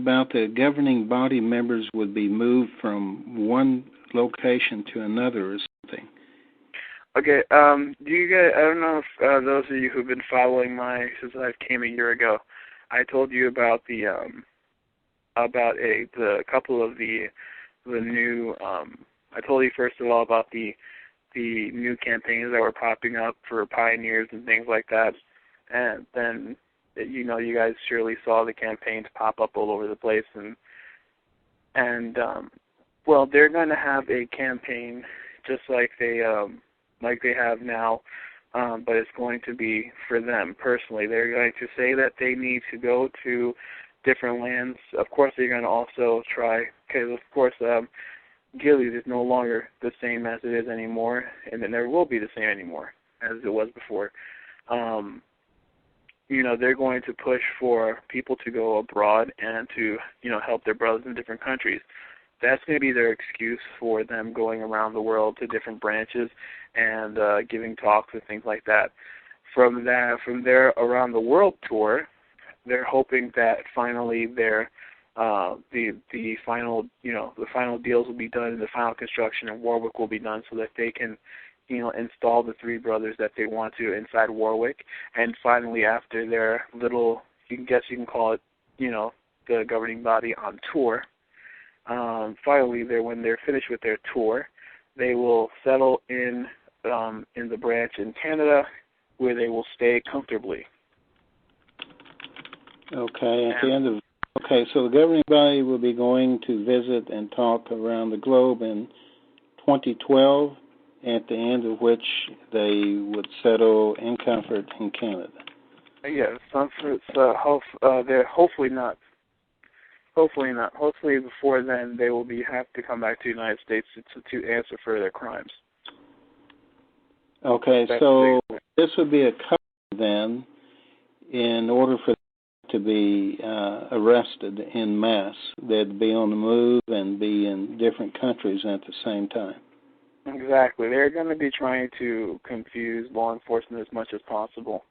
about the governing body members would be moved from one location to another or something. Okay, do you guys, I don't know if those of you who've been following since I came a year ago, I told you about the couple of the new, I told you first of all about the new campaigns that were popping up for pioneers and things like that, and then, you guys surely saw the campaigns pop up all over the place, and well, they're going to have a campaign just like they have now, but it's going to be for them personally. They're going to say that they need to go to different lands. Of course, they're going to also try, because of course, Gilead is no longer the same as it is anymore, and it never will be the same anymore as it was before. They're going to push for people to go abroad and to, help their brothers in different countries. That's going to be their excuse for them going around the world to different branches and giving talks and things like that. From their around the world tour, they're hoping that finally the final deals will be done and the final construction in Warwick will be done so that they can install the three brothers that they want to inside Warwick. And finally, after their little, you can call it, the governing body on tour, finally, when they're finished with their tour, they will settle in the branch in Canada, where they will stay comfortably. Okay. So the governing body will be going to visit and talk around the globe in 2012, at the end of which they would settle in comfort in Canada. Yes, they're hopefully not. Hopefully not. Hopefully before then they will have to come back to the United States to answer for their crimes. Okay, so this would be a cover then in order for them to be arrested en masse. They'd be on the move and be in different countries at the same time. Exactly. They're going to be trying to confuse law enforcement as much as possible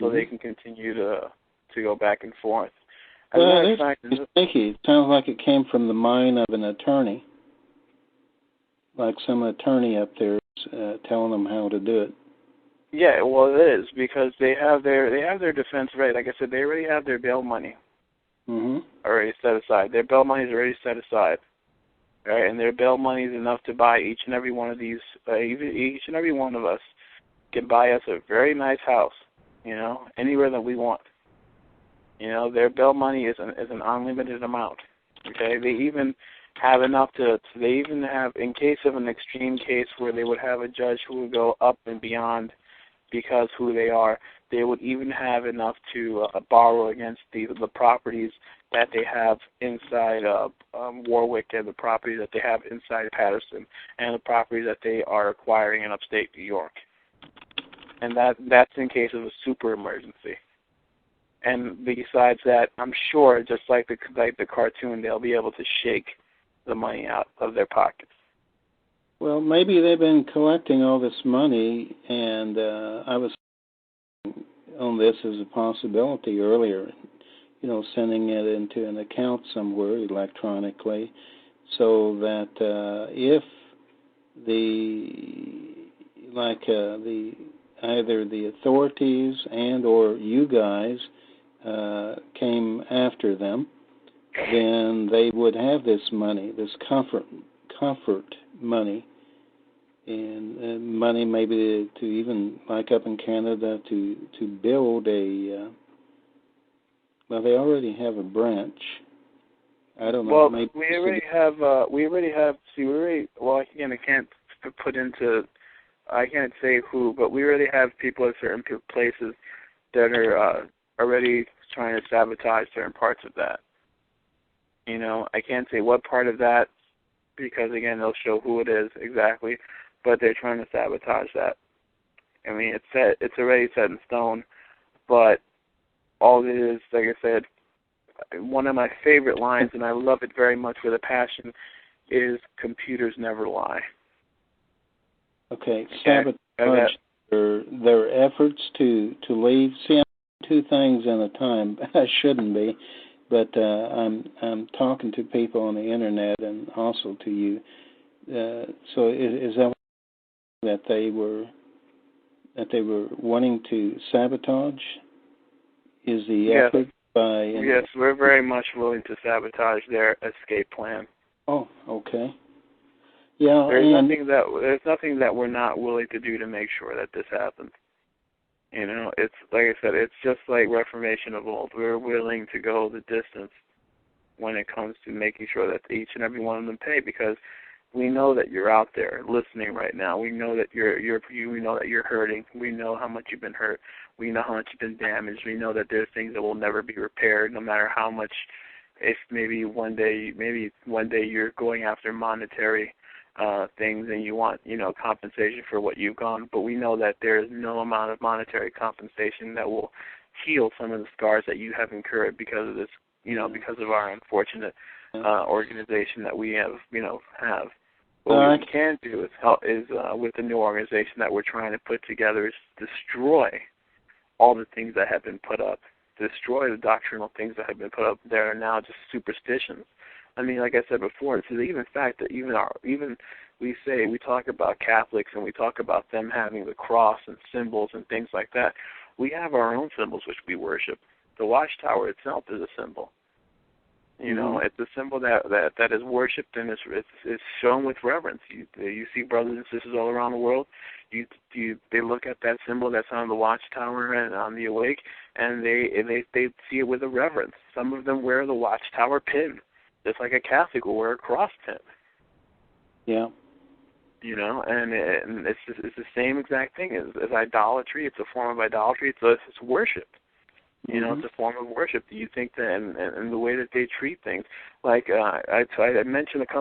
so they can continue to go back and forth. Well, it's sneaky. It sounds like it came from the mind of an attorney, like some attorney up there telling them how to do it. Yeah, well, it is, because they have their defense ready. Like I said, they already have their bail money already set aside. Their bail money is already set aside, right? And their bail money is enough to buy each and every one of these. Each and every one of us can buy us a very nice house, anywhere that we want. Their bail money is an unlimited amount. Okay, they even have enough in case of an extreme case where they would have a judge who would go up and beyond because who they are, they would even have enough to borrow against the properties that they have inside Warwick and the properties that they have inside Patterson and the properties that they are acquiring in upstate New York. And that's in case of a super emergency. And besides that, I'm sure, just like the cartoon, they'll be able to shake the money out of their pockets. Well, maybe they've been collecting all this money, and I was on this as a possibility earlier, sending it into an account somewhere electronically, so that if either the authorities and or you guys came after them, then they would have this money, this comfort money, and money maybe to even, like up in Canada, to build well, they already have a branch. I don't know. Well, maybe we already have. Well, again, I can't say who, but we already have people at certain places that are already trying to sabotage certain parts of that. I can't say what part of that, because again, they'll show who it is exactly, but they're trying to sabotage that. I mean, it's already set in stone, but all it is, like I said, one of my favorite lines, and I love it very much with a passion, is computers never lie. Okay, sabotage their efforts to leave. See, I'm two things at a time. I shouldn't be, but I'm talking to people on the internet and also to you. So is that they were wanting to sabotage? Is the effort by? Yes, we're very much willing to sabotage their escape plan. Oh, okay. Yeah, there's nothing that we're not willing to do to make sure that this happens. You know, it's like I said, it's just like Reformation of old. We're willing to go the distance when it comes to making sure that each and every one of them pay, because we know that you're out there listening right now. We know that we know that you're hurting. We know how much you've been hurt. We know how much you've been damaged. We know that there's things that will never be repaired, no matter how much. If maybe one day you're going after monetary things and you want, compensation for what you've gone, but we know that there is no amount of monetary compensation that will heal some of the scars that you have incurred because of this, because of our unfortunate organization that we have. What we can do is with the new organization that we're trying to put together is destroy all the things that have been put up, destroy the doctrinal things that have been put up that are now just superstitions. I mean, like I said before, it's even fact that we talk about Catholics and we talk about them having the cross and symbols and things like that. We have our own symbols which we worship. The watchtower itself is a symbol. It's a symbol that is worshipped and it's shown with reverence. You see brothers and sisters all around the world. They look at that symbol that's on the watchtower and on the awake, and they see it with a reverence. Some of them wear the watchtower pin, just like a Catholic will wear a cross pin. Yeah. And it's the same exact thing as idolatry. It's a form of idolatry. It's worship. It's a form of worship. Do you think that, and the way that they treat things, like I mentioned a couple